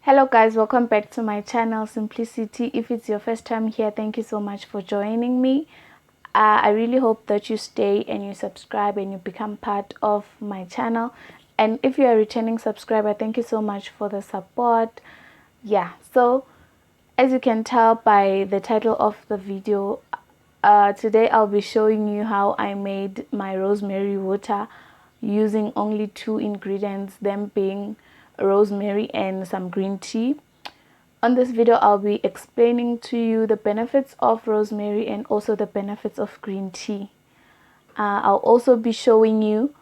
Hello guys, welcome back to my channel Simplicity. If it's your first time here, thank you so much for joining me. I really hope that you stay and you subscribe and you become part of my channel. And if you're a returning subscriber, thank you so much for the support. Yeah, so as you can tell by the title of the video, today I'll be showing you how I made my rosemary water using only 2 ingredients, them being rosemary and some green tea. On this video I'll be explaining to you the benefits of rosemary and also the benefits of green tea. I'll also be showing you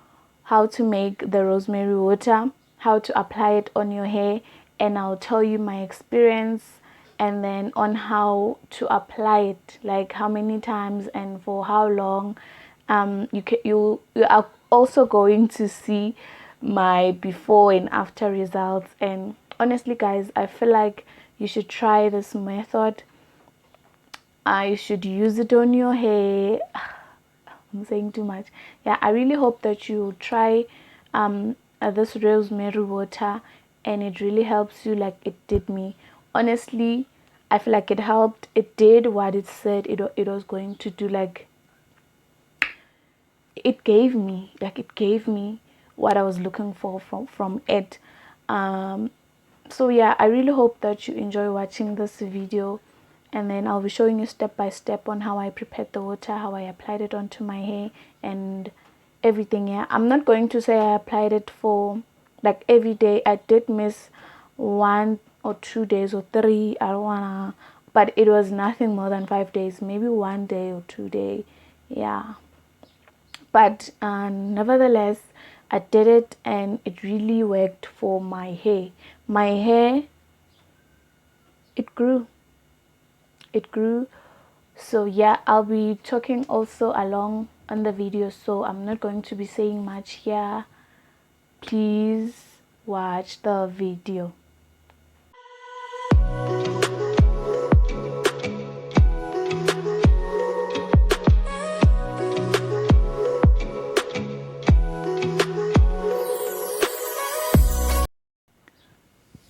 how to make the rosemary water, how to apply it on your hair, and I'll tell you my experience and then on how to apply it, like how many times and for how long. You are also going to see my before and after results, and honestly guys, I feel like you should try this method. I should use it on your hair. I'm saying too much. Yeah, I really hope that you try this rosemary water and it really helps you like it did me. Honestly, I feel like it helped. It did what it said it was going to do. Like it gave me what I was looking for from it. So yeah, I really hope that you enjoy watching this video, and then I'll be showing you step by step on how I prepared the water, how I applied it onto my hair and everything. Yeah, I'm not going to say I applied it for like every day. I did miss 1 or 2 days or 3, I don't wanna, but it was nothing more than 5 days, maybe 1 day or 2 day. Yeah, but nevertheless I did it and it really worked for my hair. My hair, it grew. So yeah, I'll be talking also along on the video, so I'm not going to be saying much here. Please watch the video.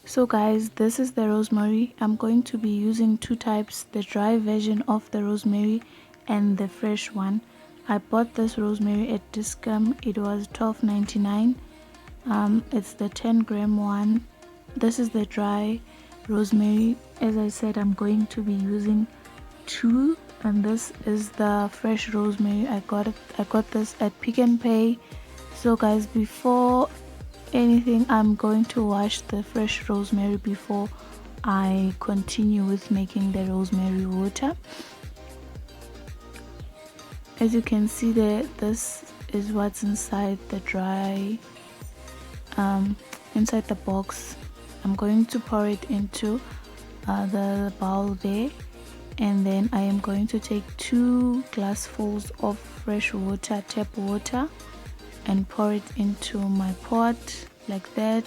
So guys, this is the rosemary. I'm going to be using 2 types, the dry version of the rosemary and the fresh one. I bought this rosemary at Discount. It was $12.99. It's the 10-gram one. This is the dry rosemary. As I said, I'm going to be using 2, and this is the fresh rosemary. I got this at Pick n Pay. So guys, before anything, I'm going to wash the fresh rosemary before I continue with making the rosemary water. As you can see there, this is what's inside the dry inside the box. I'm going to pour it into the bowl there, and then I am going to take 2 glassfuls of fresh water, tap water, and pour it into my pot like that.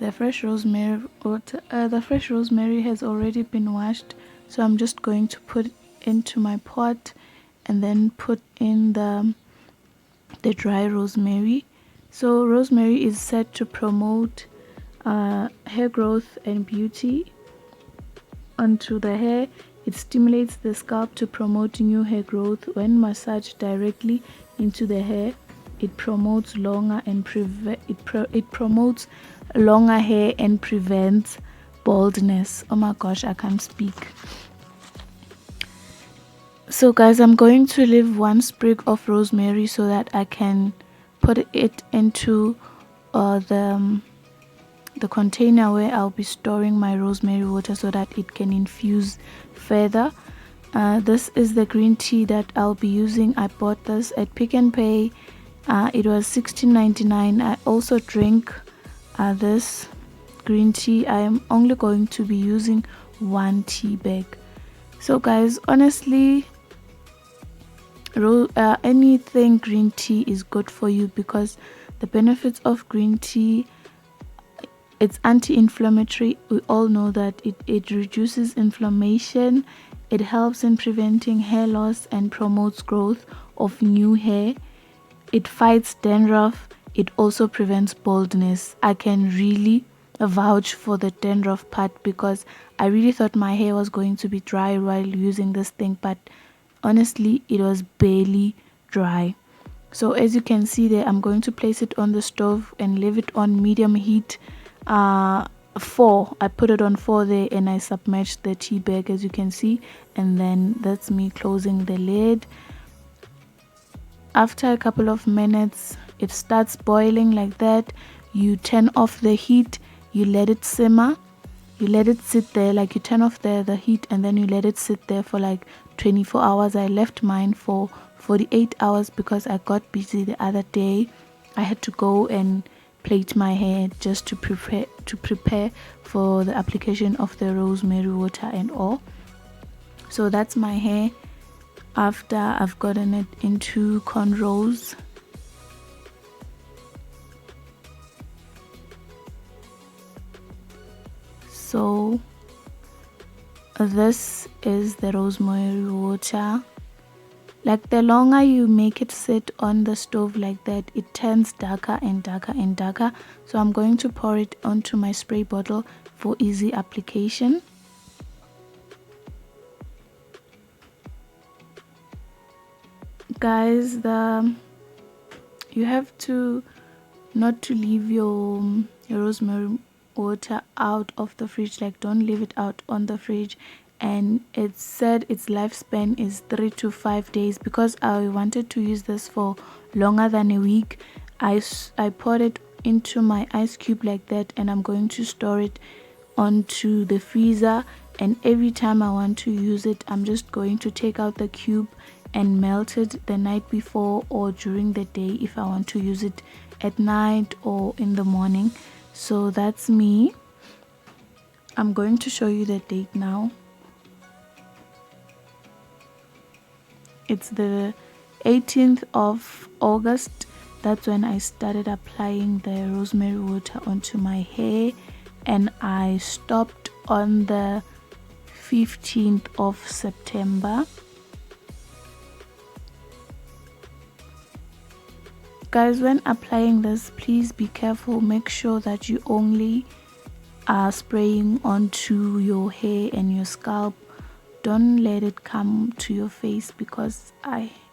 The fresh rosemary has already been washed, so I'm just going to put it into my pot and then put in the dry rosemary. So rosemary is said to promote hair growth and beauty onto the hair. It stimulates the scalp to promote new hair growth. When massaged directly into the hair, it promotes longer hair and prevents baldness. Oh my gosh, I can't speak. So guys, I'm going to leave 1 sprig of rosemary so that I can put it into the container where I'll be storing my rosemary water so that it can infuse further. This is the green tea that I'll be using. I bought this at Pick n Pay. It was $16.99. I also drink this green tea. I am only going to be using 1 tea bag. So guys, honestly, anything green tea is good for you because the benefits of green tea, it's anti-inflammatory. We all know that it reduces inflammation, It helps in preventing hair loss and promotes growth of new hair. It fights dandruff. It also prevents baldness. I can really vouch for the dandruff part because I really thought my hair was going to be dry while using this thing, but honestly it was barely dry. So as you can see there, I'm going to place it on the stove and leave it on medium heat. 4, I put it on 4 there, and I submerged the tea bag, as you can see, and then that's me closing the lid. After a couple of minutes, it starts boiling like that. You turn off the heat, you let it simmer, you let it sit there, like you turn off the heat and then you let it sit there for like 24 hours. I left mine for 48 hours because I got busy the other day. I had to go and plait my hair just to prepare for the application of the rosemary water and all. So that's my hair after I've gotten it into cornrows. So this is the rosemary water. Like the longer you make it sit on the stove like that, it turns darker and darker and darker. So I'm going to pour it onto my spray bottle for easy application. Guys, you have to not to leave your rosemary water out of the fridge. Like, don't leave it out on the fridge. And it said its lifespan is 3 to 5 days. Because I wanted to use this for longer than a week, I poured it into my ice cube like that, and I'm going to store it onto the freezer. And every time I want to use it, I'm just going to take out the cube and melt it the night before or during the day if I want to use it at night or in the morning. So that's me. I'm going to show you the date now. It's the 18th of August. That's when I started applying the rosemary water onto my hair, and I stopped on the 15th of September. Guys, when applying this, please be careful. Make sure that you only are spraying onto your hair and your scalp. Don't let it come to your face because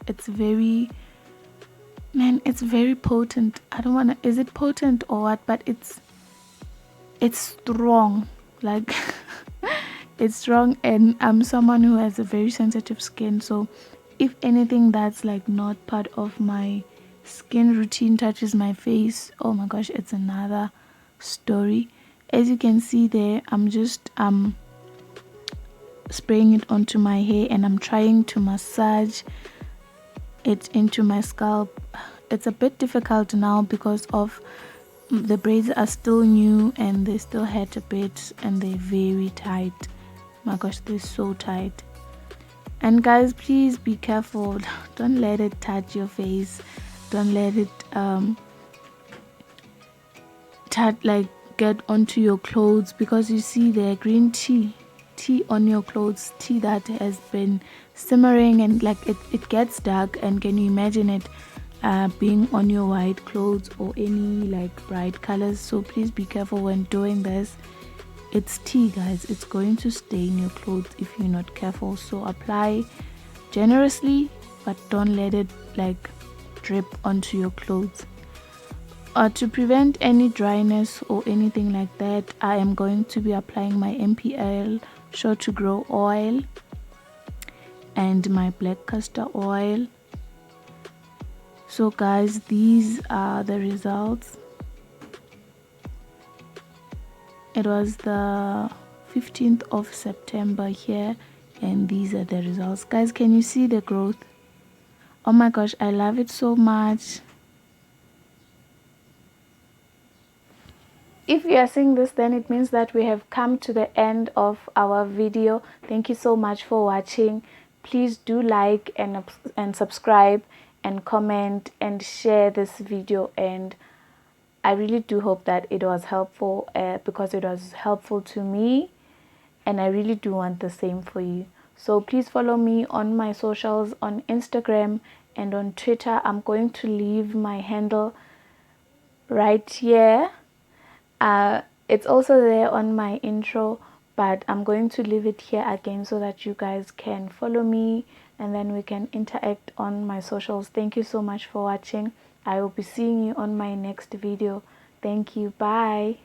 it's very potent. I don't want to, is it potent or what, but it's strong, like it's strong. And I'm someone who has a very sensitive skin, so if anything that's like not part of my skin routine touches my face, oh my gosh, it's another story. As you can see there, I'm just spraying it onto my hair, and I'm trying to massage it into my scalp. It's a bit difficult now because of the braids are still new and they still hurt a bit, and they're very tight. My gosh, they're so tight. And guys, please be careful. Don't let it touch your face. Don't let it get onto your clothes, because you see the green tea on your clothes, tea that has been simmering, and like it gets dark. And can you imagine it being on your white clothes or any like bright colors? So please be careful when doing this. It's tea, guys. It's going to stain your clothes if you're not careful. So apply generously, but don't let it like drip onto your clothes. To prevent any dryness or anything like that, I am going to be applying my MPL Sure to Grow oil and my black castor oil. So guys, these are the results. It was the 15th of September here, and these are the results. Guys, can you see the growth? Oh my gosh, I love it so much. If you are seeing this, then it means that we have come to the end of our video. Thank you so much for watching. Please do like and subscribe and comment and share this video, and I really do hope that it was helpful because it was helpful to me, and I really do want the same for you. So please follow me on my socials, on Instagram and on Twitter. I'm going to leave my handle right here. It's also there on my intro, but I'm going to leave it here again so that you guys can follow me and then we can interact on my socials. Thank you so much for watching. I will be seeing you on my next video. Thank you. Bye.